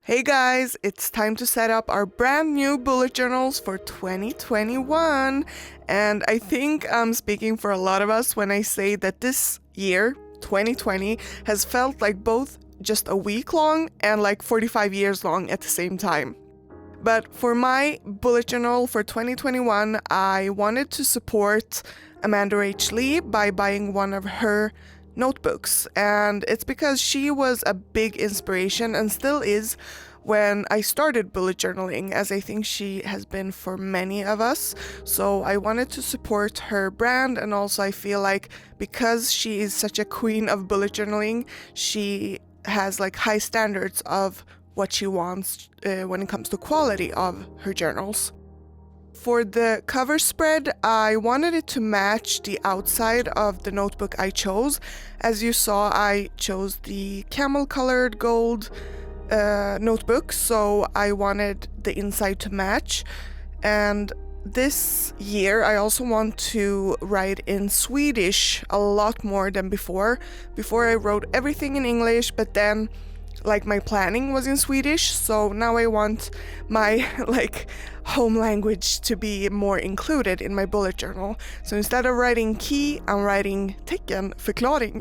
Hey guys, it's time to set up our brand new bullet journals for 2021. And I think I'm speaking for a lot of us when I say that this year, 2020, has felt like both just a week long and like 45 years long at the same time. But for my bullet journal for 2021, I wanted to support AmandaRachLee by buying one of her notebooks, and it's because she was a big inspiration and still is when I started bullet journaling, as I think she has been for many of us. So I wanted to support her brand, and also I feel like because she is such a queen of bullet journaling, she has like high standards of what she wants when it comes to quality of her journals. For the cover spread, I wanted it to match the outside of the notebook I chose. As you saw, I chose the camel colored gold notebook, so I wanted the inside to match. And this year, I also want to write in Swedish a lot more than before. Before I wrote everything in English, but then like my planning was in Swedish, so now I want my home language to be more included in my bullet journal. So instead of writing key, I'm writing tecken, förklaring,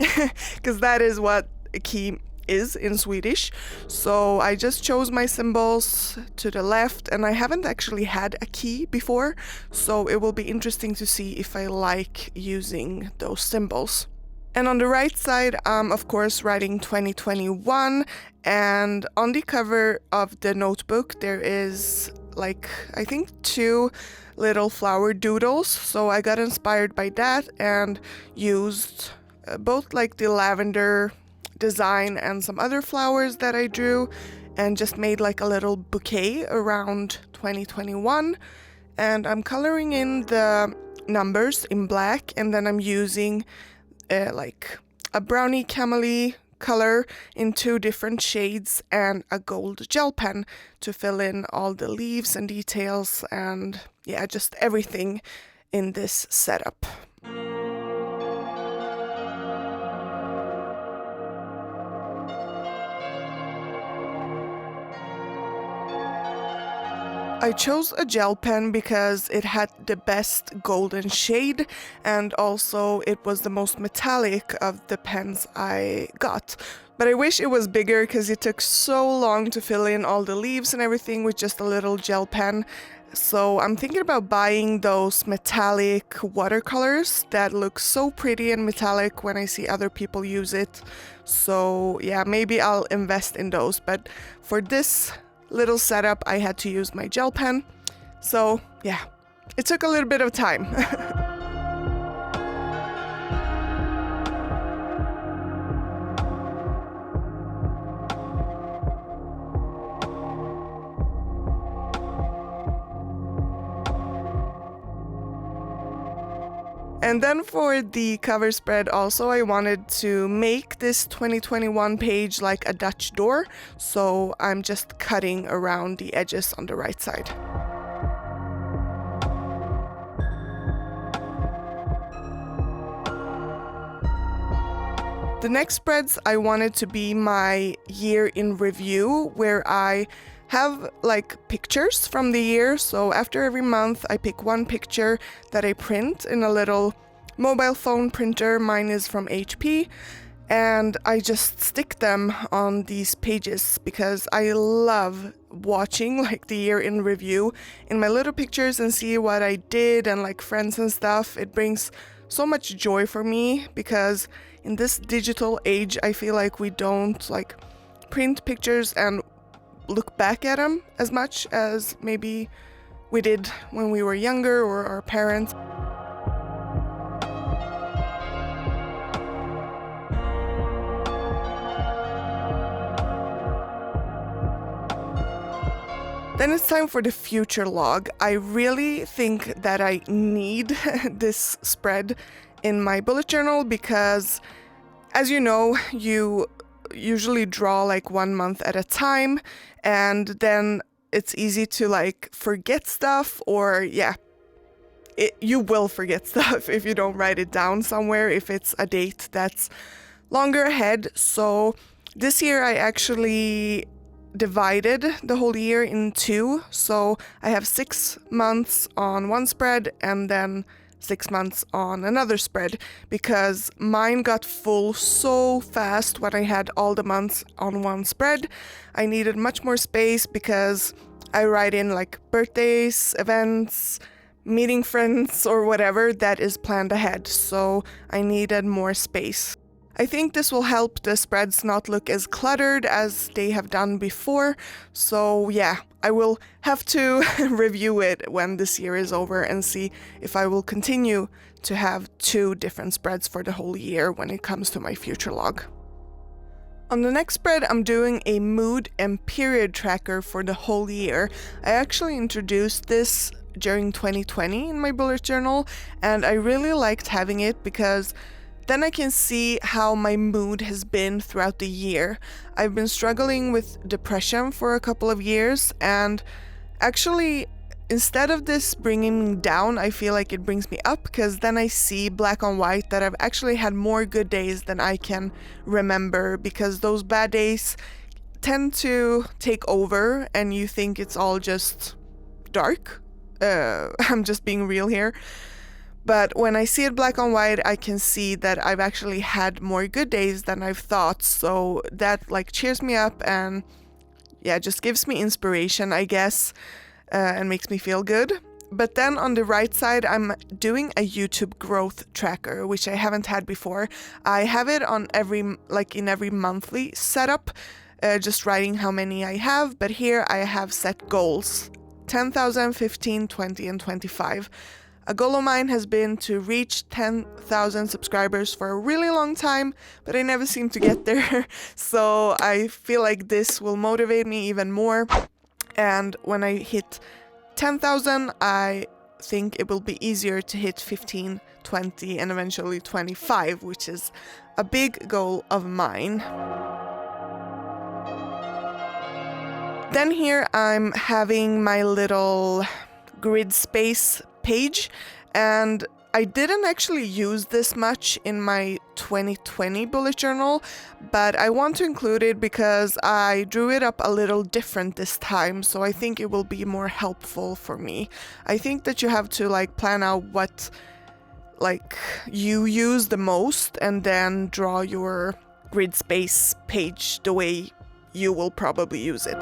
because that is what a key is in Swedish. So I just chose my symbols to the left, and I haven't actually had a key before, so it will be interesting to see if I like using those symbols. And on the right side, I'm of course writing 2021, and on the cover of the notebook there is I think 2 little flower doodles, so I got inspired by that and used both the lavender design and some other flowers that I drew, and just made a little bouquet around 2021. And I'm coloring in the numbers in black, and then I'm using a brownie camel color in 2 different shades and a gold gel pen to fill in all the leaves and details and just everything in this setup. I chose a gel pen because it had the best golden shade, and also it was the most metallic of the pens I got. But I wish it was bigger because it took so long to fill in all the leaves and everything with just a little gel pen. So I'm thinking about buying those metallic watercolors that look so pretty and metallic when I see other people use it. So yeah, maybe I'll invest in those. But for this little setup, I had to use my gel pen. So yeah, it took a little bit of time. And then for the cover spread also, I wanted to make this 2021 page like a Dutch door, so I'm just cutting around the edges on the right side. The next spreads I wanted to be my year in review, where I have pictures from the year. So after every month I pick one picture that I print in a little mobile phone printer. Mine is from HP, and I just stick them on these pages because I love watching the year in review in my little pictures and see what I did and friends and stuff. It brings so much joy for me because in this digital age I feel like we don't print pictures and look back at them as much as maybe we did when we were younger, or our parents. Then it's time for the future log. I really think that I need this spread in my bullet journal because, as you know, you usually draw 1 month at a time, and then it's easy to forget stuff, or you will forget stuff if you don't write it down somewhere, if it's a date that's longer ahead. So this year I actually divided the whole year in two. So I have 6 months on one spread and then 6 months on another spread, because mine got full so fast when I had all the months on one spread. I needed much more space because I write in like birthdays, events, meeting friends, or whatever that is planned ahead, so I needed more space. I think this will help the spreads not look as cluttered as they have done before, so yeah, I will have to review it when this year is over and see if I will continue to have 2 different spreads for the whole year when it comes to my future log. On the next spread, I'm doing a mood and period tracker for the whole year. I actually introduced this during 2020 in my bullet journal, and I really liked having it because then I can see how my mood has been throughout the year. I've been struggling with depression for a couple of years, and actually, instead of this bringing me down, I feel like it brings me up, because then I see black on white that I've actually had more good days than I can remember, because those bad days tend to take over and you think it's all just dark. I'm just being real here. But when I see it black on white, I can see that I've actually had more good days than I've thought. So that like cheers me up and yeah, just gives me inspiration, I guess, and makes me feel good. But then on the right side, I'm doing a YouTube growth tracker, which I haven't had before. I have it on in every monthly setup, just writing how many I have. But here I have set goals: 10,000, 15, 20, and 25. A goal of mine has been to reach 10,000 subscribers for a really long time, but I never seem to get there. So I feel like this will motivate me even more. And when I hit 10,000, I think it will be easier to hit 15, 20, and eventually 25, which is a big goal of mine. Then here I'm having my little grid space page, and I didn't actually use this much in my 2020 bullet journal, but I want to include it because I drew it up a little different this time, so I think it will be more helpful for me. I think that you have to plan out what you use the most and then draw your grid space page the way you will probably use it.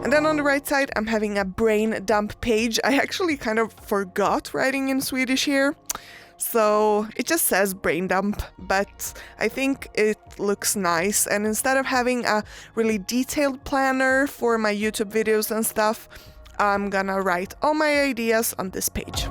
And then on the right side, I'm having a brain dump page. I actually kind of forgot writing in Swedish here, so it just says brain dump, but I think it looks nice. And instead of having a really detailed planner for my YouTube videos and stuff, I'm gonna write all my ideas on this page.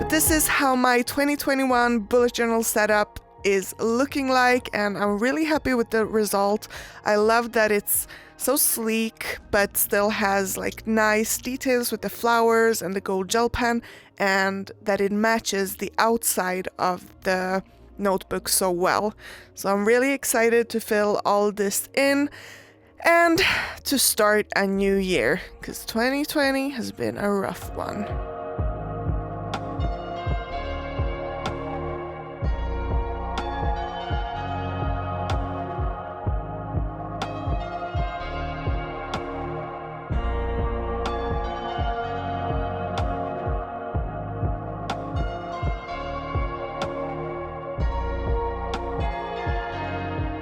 This is how my 2021 bullet journal setup is looking like, and I'm really happy with the result. I love that it's so sleek but still has nice details with the flowers and the gold gel pen, and that it matches the outside of the notebook so well. So I'm really excited to fill all this in and to start a new year, because 2020 has been a rough one.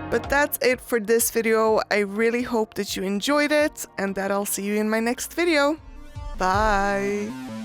But that's it for this video. I really hope that you enjoyed it and that I'll see you in my next video. Bye!